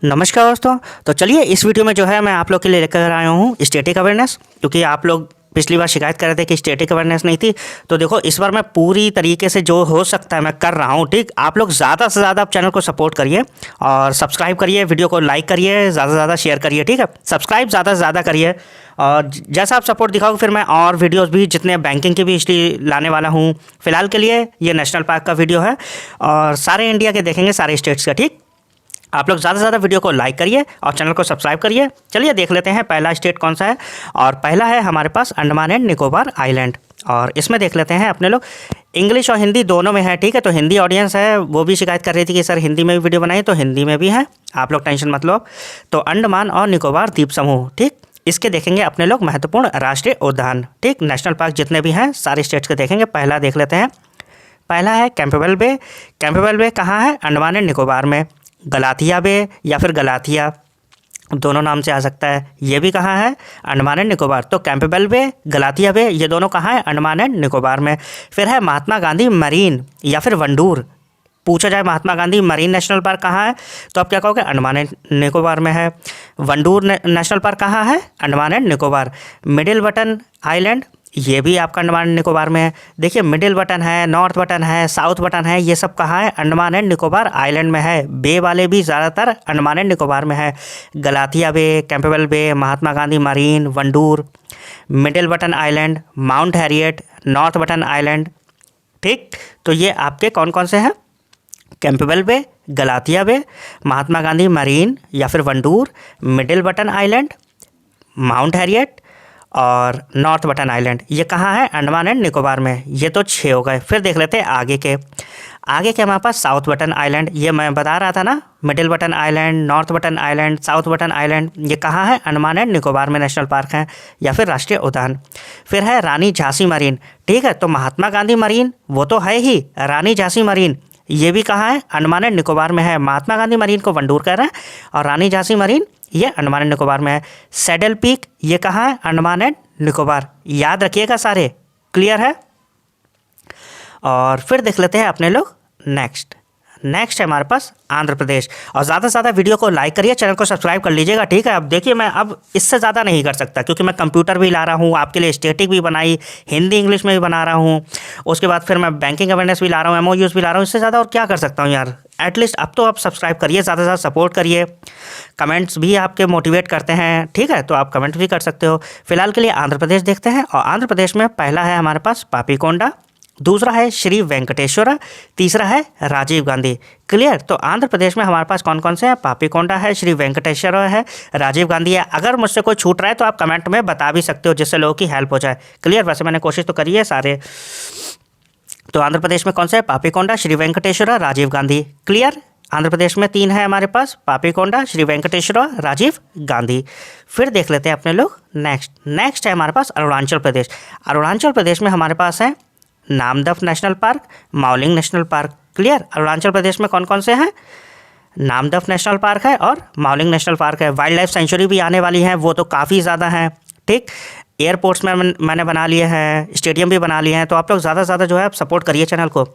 नमस्कार दोस्तों। तो चलिए इस वीडियो में जो है मैं आप लोग के लिए लेकर आया हूँ स्टैटिक अवेयरनेस, क्योंकि आप लोग पिछली बार शिकायत कर रहे थे कि स्टैटिक अवेयरनेस नहीं थी। तो देखो इस बार मैं पूरी तरीके से जो हो सकता है मैं कर रहा हूँ। ठीक, आप लोग ज़्यादा से ज़्यादा चैनल को सपोर्ट करिए और सब्सक्राइब करिए, वीडियो को लाइक करिए, ज़्यादा से ज़्यादा शेयर करिए। ठीक है, सब्सक्राइब ज़्यादा से ज़्यादा करिए और जैसा आप सपोर्ट दिखाओगे फिर मैं और वीडियोस भी जितने बैंकिंग की भी इसलिए लाने वाला हूँ। फिलहाल के लिए ये नेशनल पार्क का वीडियो है और सारे इंडिया के देखेंगे, सारे स्टेट्स का। ठीक, आप लोग ज़्यादा से ज़्यादा वीडियो को लाइक करिए और चैनल को सब्सक्राइब करिए। चलिए देख लेते हैं पहला स्टेट कौन सा है। और पहला है हमारे पास अंडमान एंड निकोबार आइलैंड। और इसमें देख लेते हैं अपने लोग, इंग्लिश और हिंदी दोनों में है। ठीक है, तो हिंदी ऑडियंस है वो भी शिकायत कर रही थी कि सर हिंदी में भी वीडियो बनाइए, तो हिंदी में भी है, आप लोग टेंशन मत लो। तो अंडमान और निकोबार द्वीप समूह, ठीक, इसके देखेंगे अपने लोग महत्वपूर्ण राष्ट्रीय उद्यान। ठीक, नेशनल पार्क जितने भी हैं सारे स्टेट्स के देखेंगे। पहला देख लेते हैं, पहला है कैंपबेल बे। कैंपबेल बे कहाँ है? अंडमान एंड निकोबार में। गलाथिया बे या फिर गलाथिया दोनों नाम से आ सकता है, ये भी कहाँ है? अंडमान एंड निकोबार। तो कैंपबेल बे, गलाथिया बे, ये दोनों कहाँ है? अंडमान एंड निकोबार में। फिर है महात्मा गांधी मरीन या फिर वंडूर। पूछा जाए महात्मा गांधी मरीन नेशनल पार्क कहाँ है, तो आप क्या कहोगे? अंडमान एंड निकोबार में है। वंडूर नेशनल पार्क कहाँ है? Andaman and Nicobar. Middle Button Island, ये भी आपका अंडमान एंड निकोबार में है। देखिए मिडिल बटन है, नॉर्थ बटन है, साउथ बटन है, ये सब कहाँ है? अंडमान एंड निकोबार आइलैंड में है। बे वाले भी ज़्यादातर अंडमान एंड निकोबार में है। Galathea Bay, Campbell Bay, Mahatma Gandhi Marine, Wandoor, Middle Button Island, Mount Harriet, North Button Island. ठीक, तो ये आपके कौन कौन से हैं? Campbell Bay, Galathea Bay, Mahatma Gandhi Marine या फिर Wandoor, Middle Button Island, Mount Harriet और नॉर्थ बटन आइलैंड। ये कहाँ है? अंडमान एंड निकोबार में। ये तो 6 हो गए। फिर देख लेते हैं आगे के। आगे के हमारे पास साउथ बटन आइलैंड, ये मैं बता रहा था ना, middle Button island, north Button island, south button Island, ये कहाँ है? अंडमान एंड निकोबार में नेशनल पार्क है या फिर राष्ट्रीय उद्यान। फिर है रानी झांसी मरीन। ठीक है, तो महात्मा गांधी मरीन वो तो है ही, रानी झांसी मरीन ये भी कहाँ है? अंडमान एंड निकोबार में है। महात्मा गांधी मरीन को वंडूर कह रहे हैं और रानी झांसी मरीन ये अंडमान एंड निकोबार में है। सैडल पीक ये कहाँ है? अंडमान एंड निकोबार। याद रखिएगा सारे, क्लियर है। और फिर देख लेते हैं अपने लोग नेक्स्ट है हमारे पास आंध्र प्रदेश। और ज़्यादा से ज़्यादा वीडियो को लाइक करिए, चैनल को सब्सक्राइब कर लीजिएगा। ठीक है, अब देखिए मैं अब इससे ज़्यादा नहीं कर सकता, क्योंकि मैं कंप्यूटर भी ला रहा हूँ आपके लिए, स्टैटिक भी बनाई, हिंदी इंग्लिश में भी बना रहा हूँ, उसके बाद फिर मैं बैंकिंग अवेयरनेस भी ला रहा हूँ, MOUs भी ला रहा हूँ। इससे ज़्यादा और क्या कर सकता हूँ यार। एटलीस्ट अब तो आप सब्सक्राइब करिए, ज़्यादा से ज़्यादा सपोर्ट करिए। कमेंट्स भी आपके मोटिवेट करते हैं, ठीक है, तो आप कमेंट भी कर सकते हो। फिलहाल के लिए आंध्र प्रदेश देखते हैं। और आंध्र प्रदेश में पहला है हमारे पास पापीकोंडा, दूसरा है श्री वेंकटेश्वरा, तीसरा है राजीव गांधी। क्लियर। तो आंध्र प्रदेश में हमारे पास कौन कौन से हैं? पापीकोंडा है, श्री वेंकटेश्वरा है, राजीव गांधी है। अगर मुझसे कोई छूट रहा है तो आप कमेंट में बता भी सकते हो, जिससे लोगों की हेल्प हो जाए। क्लियर। वैसे मैंने कोशिश तो करी है सारे। तो आंध्र प्रदेश में कौन से है? पापीकोंडा, श्री वेंकटेश्वरा, राजीव गांधी। क्लियर। आंध्र प्रदेश में 3 है हमारे पास, पापीकोंडा, श्री वेंकटेश्वरा, राजीव गांधी। फिर देख लेते हैं अपने लोग नेक्स्ट है हमारे पास अरुणाचल प्रदेश। अरुणाचल प्रदेश में हमारे पास है Namdapha National Park, Mouling National Park. Clear. Arunachal Pradesh में कौन कौन से हैं? नामदफ नेशनल पार्क है और माउलिंग नेशनल पार्क है। वाइल्ड लाइफ सेंचुरी भी आने वाली है, वो तो काफ़ी ज़्यादा हैं। ठीक, एयरपोर्ट्स में मैंने बना लिए हैं, स्टेडियम भी बना लिए हैं। तो आप लोग ज़्यादा से ज़्यादा जो है आप सपोर्ट करिए चैनल को।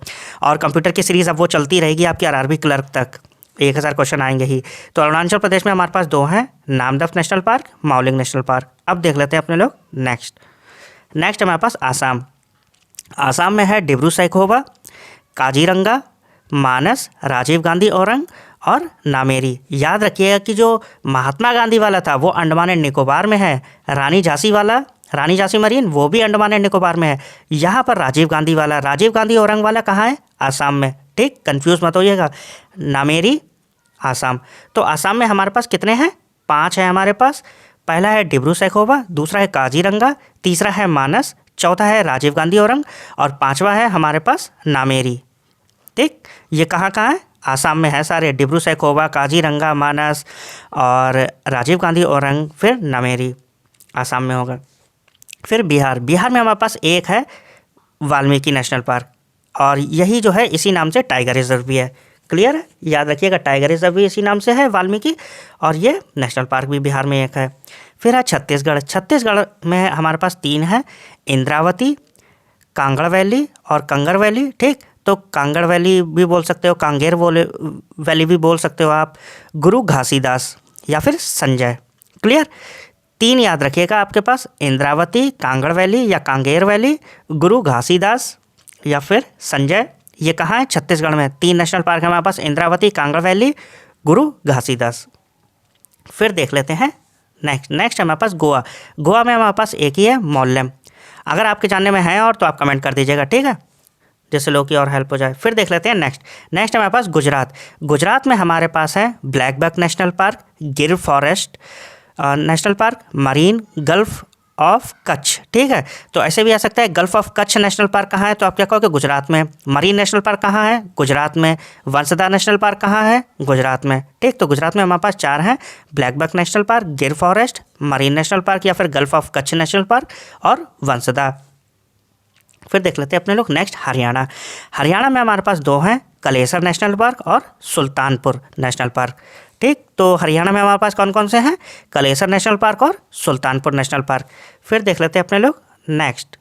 और कंप्यूटर की सीरीज़ अब वो चलती रहेगी आपकी RRB क्लर्क तक, 1000 क्वेश्चन आएंगे ही। तो अरुणाचल प्रदेश में हमारे पास 2 हैं, Namdapha National Park, Mouling National Park. अब देख लेते हैं अपने लोग नेक्स्ट है हमारे पास आसाम। आसाम में है डिब्रू सैखोवा, काजीरंगा, मानस, राजीव गांधी औरंग और नामेरी। याद रखिएगा कि जो महात्मा गांधी वाला था वो अंडमान एंड निकोबार में है। रानी झांसी मरीन वो भी अंडमान एंड निकोबार में है। यहाँ पर राजीव गांधी औरंग वाला कहाँ है? आसाम में। ठीक, कंफ्यूज मत होइएगा। नामेरी आसाम। तो आसाम में हमारे पास कितने हैं? 5 है हमारे पास। पहला है डिब्रू सैखोवा, दूसरा है काजीरंगा, तीसरा है मानस, चौथा है राजीव गांधी औरंग और 5वां है हमारे पास नामेरी। ठीक, ये कहाँ है? आसाम में है सारे, डिब्रू सैखोवा, काजीरंगा, मानस और राजीव गांधी औरंग, फिर नामेरी आसाम में होगा। फिर बिहार में हमारे पास एक है वाल्मीकि नेशनल पार्क, और यही जो है इसी नाम से टाइगर रिजर्व भी है। क्लियर है, याद रखिएगा टाइगर रिजर्व भी इसी नाम से है वाल्मीकि, और ये नेशनल पार्क भी बिहार में एक है। फिर है छत्तीसगढ़ में हमारे पास 3 है, इंद्रावती, कांगड़ वैली और कंगर वैली। ठीक, तो कांगड़ वैली भी बोल सकते हो, कांगेर वैली भी बोल सकते हो आप, गुरु घासीदास या फिर संजय। क्लियर? 3 याद रखिएगा आपके पास, इंद्रावती, कांगड़ वैली या कांगेर वैली, गुरु घासीदास या फिर संजय। ये कहाँ है? छत्तीसगढ़ में 3 नेशनल पार्क है हमारे पास, इंद्रावती, कांगड़ वैली, गुरु घासीदास। फिर देख लेते हैं नेक्स्ट है हमारे पास गोवा। गोवा में हमारे पास एक ही है, मोल्लेम। अगर आपके जानने में है और तो आप कमेंट कर दीजिएगा, ठीक है, जिससे लोगों की और हेल्प हो जाए। फिर देख लेते हैं नेक्स्ट है हमारे पास गुजरात। गुजरात में हमारे पास है ब्लैक बक नेशनल पार्क, गिर forest national park, marine gulf of Kutch. ठीक है, तो ऐसे भी आ सकता है gulf of Kutch national Park कहाँ है, तो आप क्या कहोगे? गुजरात में। मरीन नेशनल पार्क कहाँ है? गुजरात में। वंसदा नेशनल पार्क कहाँ है? गुजरात में। ठीक, तो गुजरात में हमारे पास 4 हैं, ब्लैक बक नेशनल पार्क, गिर फॉरेस्ट, मरीन नेशनल पार्क या फिर gulf of Kutch national park और वंसदा। फिर देख लेते हैं अपने लोग नेक्स्ट हरियाणा। हरियाणा में हमारे पास 2 हैं, कलेसर नेशनल पार्क और सुल्तानपुर नेशनल पार्क। ठीक, तो हरियाणा में हमारे पास कौन कौन से हैं? कलेसर नेशनल पार्क और सुल्तानपुर नेशनल पार्क। फिर देख लेते हैं अपने लोग नेक्स्ट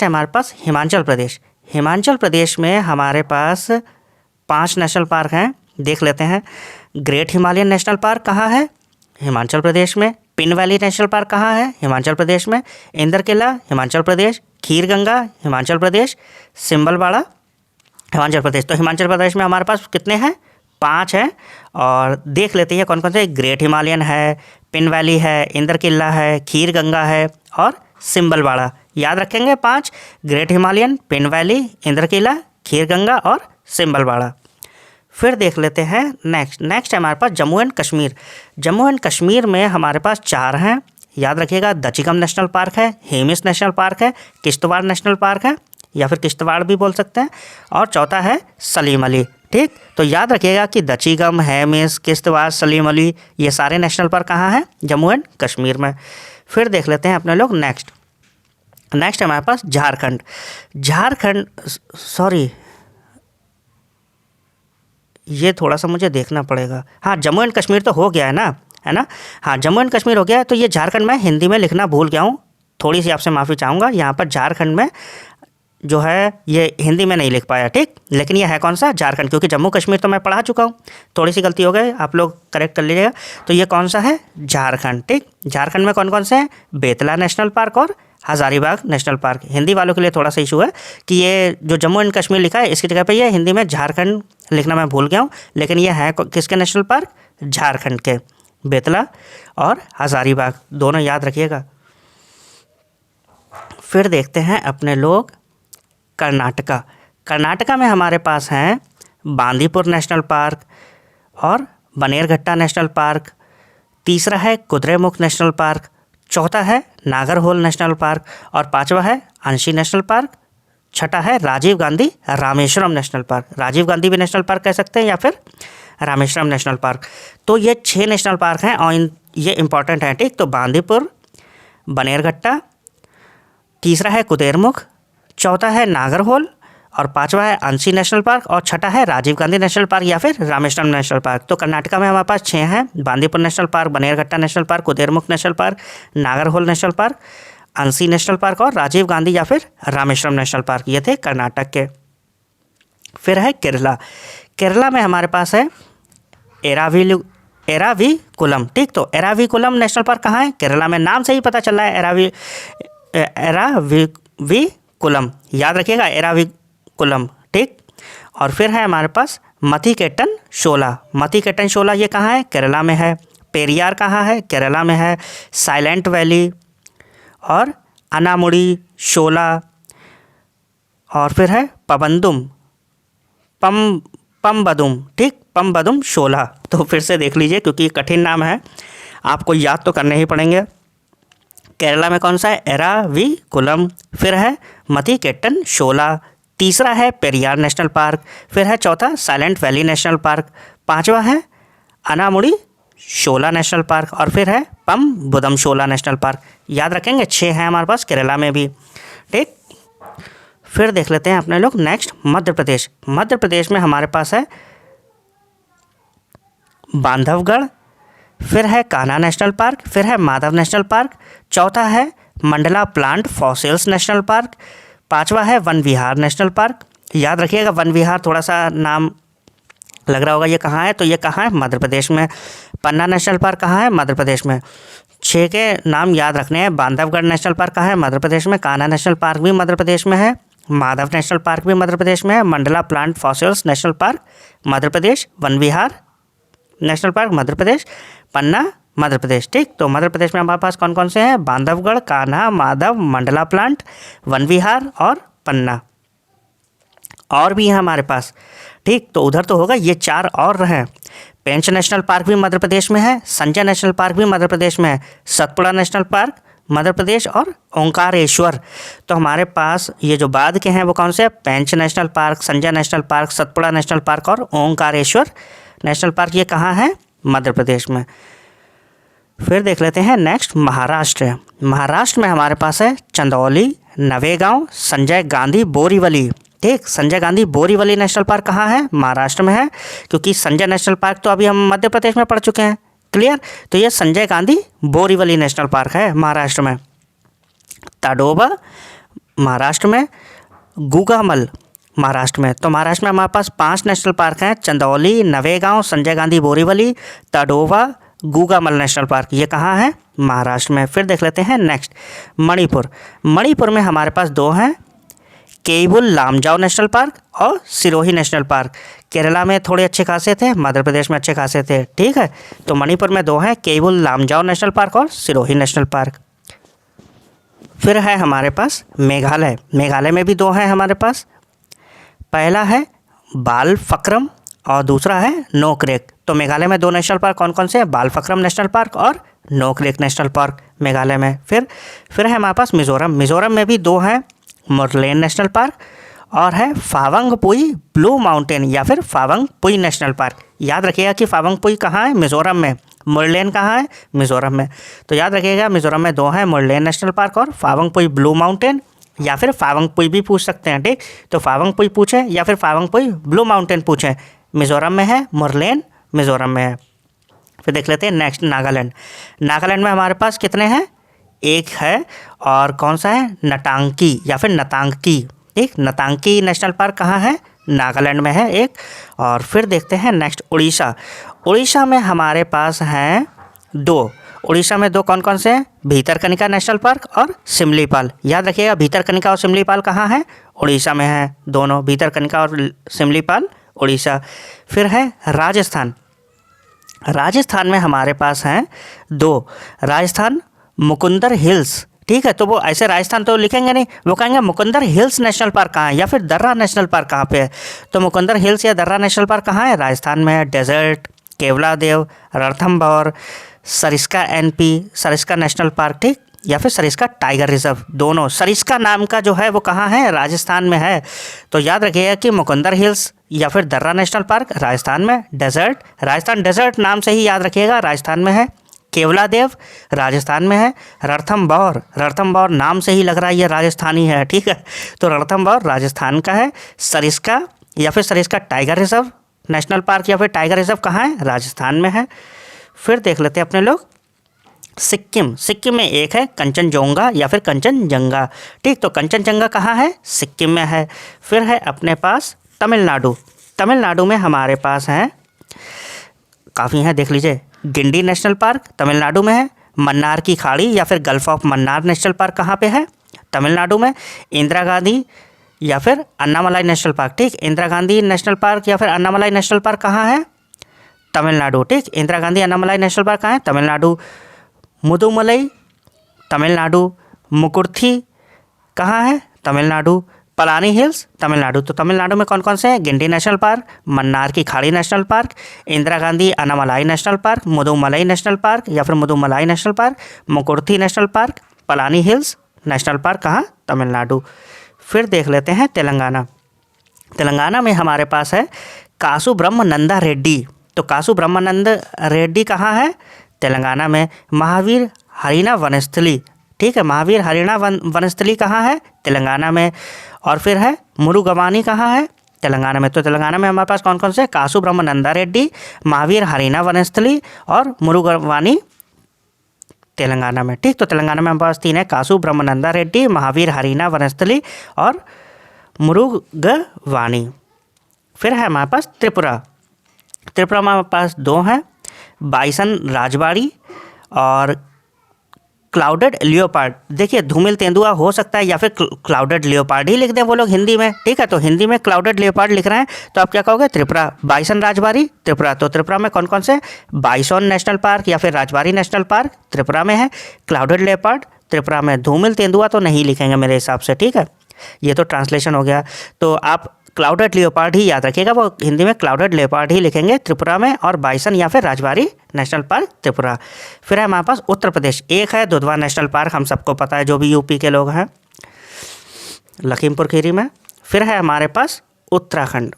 है हमारे पास हिमाचल प्रदेश। हिमाचल प्रदेश में हमारे पास 5 नेशनल पार्क हैं, देख लेते हैं। ग्रेट हिमालयन नेशनल पार्क कहाँ है? हिमाचल प्रदेश में। पिन वैली नेशनल पार्क कहाँ है? हिमाचल प्रदेश में। इंदर किला हिमाचल प्रदेश, खीर गंगा हिमाचल प्रदेश, सिंबलवाड़ा हिमाचल प्रदेश। तो हिमाचल प्रदेश में हमारे पास कितने हैं? 5 हैं। और देख लेते हैं कौन कौन से। ग्रेट हिमालयन है, पिन वैली है, इंदर किला है, खीर गंगा है और सिंबलवाड़ा। याद रखेंगे 5, Great Himalayan, Pin Valley, Inder Kila, Khir Ganga और सिंबलवाड़ा। फिर देख लेते हैं नेक्स्ट है हमारे पास जम्मू एंड कश्मीर। जम्मू एंड कश्मीर में हमारे पास 4 हैं, याद रखिएगा। दचिकम नेशनल पार्क है, हेमिस नेशनल पार्क है, किश्तवाड़ नेशनल पार्क है या फिर किश्तवाड़ भी बोल सकते हैं, और चौथा है सलीम अली। ठीक, तो याद रखिएगा कि दचिकम, हेमिस, किश्तवाड़, सलीम अली ये सारे नेशनल पार्क कहाँ हैं? जम्मू एंड कश्मीर में। फिर देख लेते हैं अपने लोग नेक्स्ट है हमारे पास झारखंड। सॉरी, ये थोड़ा सा मुझे देखना पड़ेगा। हाँ, जम्मू एंड कश्मीर तो हो गया है ना, हाँ जम्मू एंड कश्मीर हो गया है। तो ये झारखंड में हिंदी में लिखना भूल गया हूँ, थोड़ी सी आपसे माफ़ी चाहूँगा। यहाँ पर झारखंड में जो है ये हिंदी में नहीं लिख पाया, ठीक, लेकिन ये है कौन सा? झारखंड, क्योंकि जम्मू कश्मीर तो मैं पढ़ा चुका हूँ, थोड़ी सी गलती हो गई, आप लोग करेक्ट कर लीजिएगा। तो ये कौन सा है? झारखंड। ठीक, झारखंड में कौन कौन से हैं? बेतला नेशनल पार्क और हज़ारीबाग नेशनल पार्क। हिंदी वालों के लिए थोड़ा सा इशू है कि ये जो जम्मू एंड कश्मीर लिखा है इसकी जगह पे ये हिंदी में झारखंड लिखना मैं भूल गया हूँ, लेकिन ये है किसके नेशनल पार्क? झारखंड के, बेतला और हज़ारीबाग, दोनों याद रखिएगा। फिर देखते हैं अपने लोग कर्नाटका में हमारे पास हैं बांदीपुर नेशनल पार्क और बनेरघट्टा नेशनल पार्क। तीसरा है कुद्रेमुख नेशनल पार्क, चौथा है नागरहोल नेशनल पार्क और 5वां है अंशी नेशनल पार्क। छठा है राजीव गांधी रामेश्वरम नेशनल पार्क। राजीव गांधी भी नेशनल पार्क कह सकते हैं या फिर रामेश्वरम नेशनल पार्क। तो ये 6 नेशनल पार्क हैं और ये इंपॉर्टेंट हैं। ठीक, तो बांदीपुर, बनेरघट्टा, तीसरा है कुद्रेमुख, चौथा है नागरहोल और 5वां है अंशी नेशनल पार्क और छठा है राजीव गांधी नेशनल पार्क या फिर रामेश्वरम नेशनल पार्क। तो कर्नाटका में हमारे पास 6 हैं, Bandipur national park, Bannerghatta national park, Kudremukh national park, Nagarhole national park, अंशी नेशनल पार्क और राजीव गांधी या फिर रामेश्वरम नेशनल पार्क। ये थे कर्नाटक के। फिर है केरला में हमारे पास है एराविकुलम। ठीक, तो एराविकुलम नेशनल पार्क कहाँ है? केरला में। नाम से ही पता चल रहा है एराविकुलम, याद रखिएगा एराविकुलम। ठीक, और फिर है हमारे पास मथिकेटन शोला। ये कहाँ है? केरला में है। पेरियार कहाँ है? केरला में है। साइलेंट वैली और अनामुड़ी शोला, और फिर है पम्बदुम। ठीक, पम्बदुम शोला। तो फिर से देख लीजिए क्योंकि ये कठिन नाम है, आपको याद तो करने ही पड़ेंगे। केरला में कौन सा है? एराविकुलम। फिर है मथिकेटन शोला। तीसरा है पेरियार नेशनल पार्क। फिर है चौथा साइलेंट वैली नेशनल पार्क। 5वां है अनामुड़ी शोला नेशनल पार्क और फिर है पम्बदुम शोला नेशनल पार्क। याद रखेंगे 6 हैं हमारे पास केरला में भी। ठीक, फिर देख लेते हैं अपने लोग नेक्स्ट मध्य प्रदेश में हमारे पास है बांधवगढ़, फिर है कान्हा नेशनल पार्क, फिर है माधव नेशनल पार्क, चौथा है Mandla Plant Fossils National Park, 5वां है वन विहार नेशनल पार्क, याद रखिएगा, वन विहार थोड़ा सा नाम लग रहा होगा, ये कहाँ है, तो ये कहाँ है, मध्य प्रदेश में। पन्ना नेशनल पार्क कहाँ है, मध्य प्रदेश में। 6 के नाम याद रखने हैं। बांधवगढ़ नेशनल पार्क कहाँ है, मध्य प्रदेश में। कान्हा नेशनल पार्क भी मध्य प्रदेश में है। माधव नेशनल पार्क भी मध्य प्रदेश में है। Mandla Plant Fossils National Park Madhya Pradesh. Van Vihar National Park Madhya Pradesh. Panna Madhya Pradesh. ठीक, तो मध्य प्रदेश में हमारे पास कौन कौन से हैं, बांधवगढ़, कान्हा, माधव, मंडला प्लांट, वन विहार और पन्ना। और भी है हमारे पास। ठीक, तो उधर तो होगा, ये 4 और हैं। पेंच नेशनल पार्क भी मध्य प्रदेश में है। संजय नेशनल पार्क भी मध्य प्रदेश में है। सतपुड़ा नेशनल पार्क मध्य प्रदेश और ओंकारेश्वर। तो हमारे पास ये जो बाद के हैं वो कौन से हैं, Pench National Park, Sanjay National Park, Satpura National park और ओंकारेश्वर नेशनल पार्क। ये कहाँ है, मध्य प्रदेश में। फिर देख लेते हैं नेक्स्ट महाराष्ट्र। महाराष्ट्र में हमारे पास है चंदौली, नवेगांव, संजय गांधी बोरीवली। ठीक, संजय गांधी बोरीवली नेशनल पार्क कहाँ है, महाराष्ट्र में है, क्योंकि संजय नेशनल पार्क तो अभी हम मध्य प्रदेश में पढ़ चुके हैं। क्लियर, तो ये संजय गांधी बोरीवली नेशनल पार्क है महाराष्ट्र में। ताडोबा महाराष्ट्र में, गुगामल महाराष्ट्र में। तो महाराष्ट्र में हमारे पास 5 नेशनल पार्क हैं, चंदौली, नवेगांव, संजय गांधी बोरीवली, ताडोबा, गुगामल नेशनल पार्क। ये कहाँ है, महाराष्ट्र में। फिर देख लेते हैं नेक्स्ट मणिपुर। मणिपुर में हमारे पास 2 हैं, केबुल लामजाओ नेशनल पार्क और सिरोही नेशनल पार्क। केरला में थोड़े अच्छे खासे थे, मध्य प्रदेश में अच्छे खासे थे। ठीक है, तो मणिपुर में 2 हैं, केबुल लामजाओ नेशनल पार्क और सिरोही नेशनल पार्क। फिर है हमारे पास मेघालय। मेघालय में भी 2 हैं हमारे पास। पहला है बालफक्रम और दूसरा है नोकरेक। तो मेघालय में 2 नेशनल पार्क कौन कौन से हैं, बालफक्रम नेशनल पार्क और नोकरेक नेशनल पार्क मेघालय में। फिर है हमारे पास मिज़ोरम। मिज़ोरम में भी 2 हैं, मुरलेन नेशनल पार्क और है फावंगपुई ब्लू माउंटेन या फिर फावंगपुई नेशनल पार्क। याद रखिएगा कि फावंगपुई कहाँ है, मिज़ोरम में। मुरलेन कहाँ है, मिज़ोरम में। तो याद रखिएगा, मिज़ोरम में 2 हैं, मुरलेन नेशनल पार्क और फावंगपुई ब्लू माउंटेन या फिर फावंगपुई भी पूछ सकते हैं। ठीक, तो फावंगपुई पूछें या फिर फावंगपुई ब्लू माउंटेन पूछें। मिज़ोरम में है, मुरलेन मिज़ोरम में है। फिर देख लेते हैं नेक्स्ट नागालैंड। नागालैंड में हमारे पास कितने हैं, 1 है, और कौन सा है, नटांकी या फिर नतांकी। ठीक, नतांकी नेशनल पार्क कहाँ है, नागालैंड में है 1। और फिर देखते हैं नेक्स्ट उड़ीसा। उड़ीसा में हमारे पास हैं 2। उड़ीसा में 2 कौन कौन से हैं, भीतरकनिका नेशनल पार्क और सिमलीपाल। याद रखिएगा, भीतरकनिका और सिमलीपाल कहाँ हैं, उड़ीसा में है दोनों, भीतरकनिका और सिमलीपाल उड़ीसा। फिर है राजस्थान। राजस्थान में हमारे पास हैं 2। राजस्थान मुकुंदर हिल्स। ठीक है, तो वो ऐसे राजस्थान तो लिखेंगे नहीं, वो कहेंगे मुकुंदर हिल्स नेशनल पार्क कहाँ है या फिर दर्रा नेशनल पार्क कहाँ पे है। तो मुकुंदर हिल्स या दर्रा नेशनल पार्क कहाँ है, राजस्थान में है। Desert, Keoladeo, Ranthambore, Sariska NP, Sariska national park. ठीक, या फिर सरिस्का टाइगर रिजर्व, दोनों। सरिस्का नाम का जो है वो कहाँ है, राजस्थान में है। तो याद रखिएगा कि मुकुंदर हिल्स या फिर दर्रा नेशनल पार्क राजस्थान में। डेजर्ट, राजस्थान डेजर्ट नाम से ही याद रखिएगा, राजस्थान में है। केवलादेव राजस्थान में है। रणथंभौर, रणथंभौर नाम से ही लग रहा है ये राजस्थानी है। ठीक है, तो रणथंभौर राजस्थान का है। सरिस्का या फिर Sariska tiger reserve national Park या फिर टाइगर रिजर्व कहाँ है, राजस्थान में है। फिर देख लेते हैं अपने लोग सिक्किम। सिक्किम में 1 है, कंचनजोंगा या फिर कंचनजंगा। ठीक, तो कंचनजंगा कहाँ है, सिक्किम में है। फिर है अपने पास तमिलनाडु। तमिलनाडु में हमारे पास हैं, काफ़ी हैं, देख लीजिए। गिंडी नेशनल पार्क तमिलनाडु में है। मन्नार की खाड़ी या फिर gulf of Mannar national Park कहाँ पे है, तमिलनाडु में। इंदिरा गांधी या फिर अन्नामलाई नेशनल पार्क। ठीक, इंदिरा गांधी नेशनल पार्क या फिर अन्नामलाई नेशनल पार्क कहाँ है, तमिलनाडु। ठीक, इंदिरा गांधी अन्नामलाई नेशनल पार्क कहाँ है, तमिलनाडु। मुदुमलई तमिलनाडु। मुकुर्थी कहाँ है, तमिलनाडु। पलानी हिल्स तमिलनाडु। तो तमिलनाडु में कौन कौन से हैं, गिंडी नेशनल पार्क, मन्नार की खाड़ी National Park, Indira Gandhi Annamalai National Park, Mudumalai National Park या फिर Mudumalai National Park, Mukurthi National Park, Palani Hills National Park कहाँ, तमिलनाडु। फिर देख लेते हैं तेलंगाना। तेलंगाना में हमारे पास है कासु ब्रह्मानंदा रेड्डी। तो कासु ब्रह्मानंद रेड्डी कहाँ है, तेलंगाना में। महावीर हरिना वनस्थली। ठीक है, महावीर हरियाणा वनस्थली कहाँ है, तेलंगाना में। और फिर है मुरुगवानी कहाँ है, तेलंगाना में। तो तेलंगाना में हमारे पास कौन कौन से, कासु ब्रह्मानंदा रेड्डी, महावीर हरियाणा वनस्थली और मुरुगवानी तेलंगाना में। ठीक, तो तेलंगाना में हमारे पास 3 है, कासु ब्रह्मानंदा रेड्डी, महावीर हरियाणा वनस्थली और मृगवाणी। फिर है हमारे पास त्रिपुरा। त्रिपुरा में हमारे पास दो हैं, बाइसन राजबाड़ी और क्लाउडेड लियोपार्ड। देखिए धूमिल तेंदुआ हो सकता है या फिर क्लाउडेड लियोपार्ड ही लिख दें वो लोग हिंदी में, ठीक है। तो हिंदी में क्लाउडेड लियोपार्ड लिख रहे हैं तो आप क्या कहोगे, त्रिपुरा। बाइसन राजबाड़ी त्रिपुरा, तो त्रिपुरा में कौन कौन से, बाइसोन नेशनल पार्क या फिर राजबाड़ी नेशनल पार्क त्रिपुरा में है। क्लाउडेड लियोपार्ड त्रिपुरा में, धूमिल तेंदुआ तो नहीं लिखेंगे मेरे हिसाब से, ठीक है। ये तो ट्रांसलेशन हो गया, तो आप क्लाउडेड लियोपार्ड ही याद रखिएगा, वो हिंदी में क्लाउडेड लियोपार्ड ही लिखेंगे त्रिपुरा में, और बाइसन या फिर राजबाड़ी नेशनल पार्क त्रिपुरा। फिर है हमारे पास उत्तर प्रदेश, एक है दुधवा नेशनल पार्क, हम सबको पता है जो भी यूपी के लोग हैं, लखीमपुर खीरी में। फिर है हमारे पास उत्तराखंड,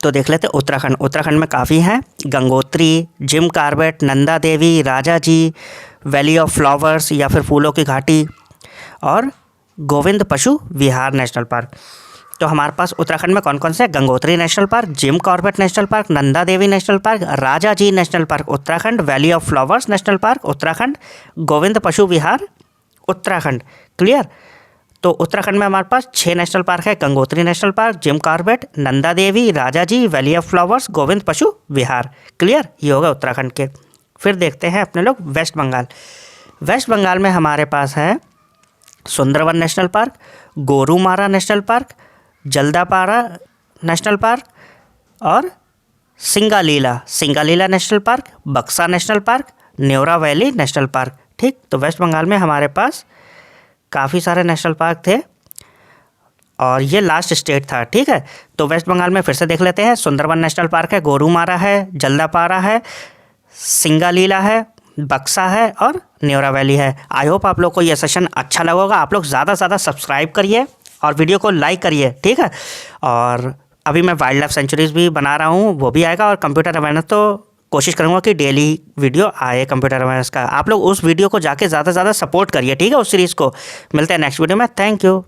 तो देख लेते हैं उत्तराखंड। उत्तराखंड में काफ़ी हैं, Gangotri, Jim Corbett, Nanda Devi, Rajaji, valley of flowers या फिर फूलों की घाटी, और गोविंद पशु विहार नेशनल पार्क। तो हमारे पास उत्तराखंड में कौन कौन से, Gangotri national park, Jim Corbett national park, Nanda Devi national park, Rajaji national park Uttarakhand, valley of flowers national park Uttarakhand, Govind Pashu Vihar Uttarakhand. Clear. तो उत्तराखंड में हमारे पास 6 नेशनल पार्क है, Gangotri national park, Jim Corbett, Nanda Devi, Rajaji, valley of flowers, Govind Pashu Vihar. Clear, ये होगा उत्तराखंड के। फिर देखते हैं अपने लोग वेस्ट बंगाल। वेस्ट बंगाल में हमारे पास है Sundarban national park, Gorumara national park, Jaldapara national park और Singalila national park, Buxa national park, Neora valley national park. ठीक, तो वेस्ट बंगाल में हमारे पास काफ़ी सारे नेशनल पार्क थे और ये लास्ट स्टेट था। ठीक है, तो वेस्ट बंगाल में फिर से देख लेते हैं, सुंदरवन नेशनल पार्क है, गोरुमारा है, जल्दापारा है, सिंगालीला है, बक्सा है और न्योरा वैली है। आई होप आप लोग को ये सेशन अच्छा लगा होगा। आप लोग ज़्यादा से ज़्यादा सब्सक्राइब करिए और वीडियो को लाइक करिए, ठीक है। और अभी मैं वाइल्ड लाइफ सेंचुरीज़ भी बना रहा हूँ, वो भी आएगा, और कंप्यूटर अवेयरनेस तो कोशिश करूँगा कि डेली वीडियो आए कंप्यूटर अवेयरनेस का। आप लोग उस वीडियो को जाके ज़्यादा से ज़्यादा सपोर्ट करिए, ठीक है, उस सीरीज़ को। मिलते हैं नेक्स्ट वीडियो में। Thank you.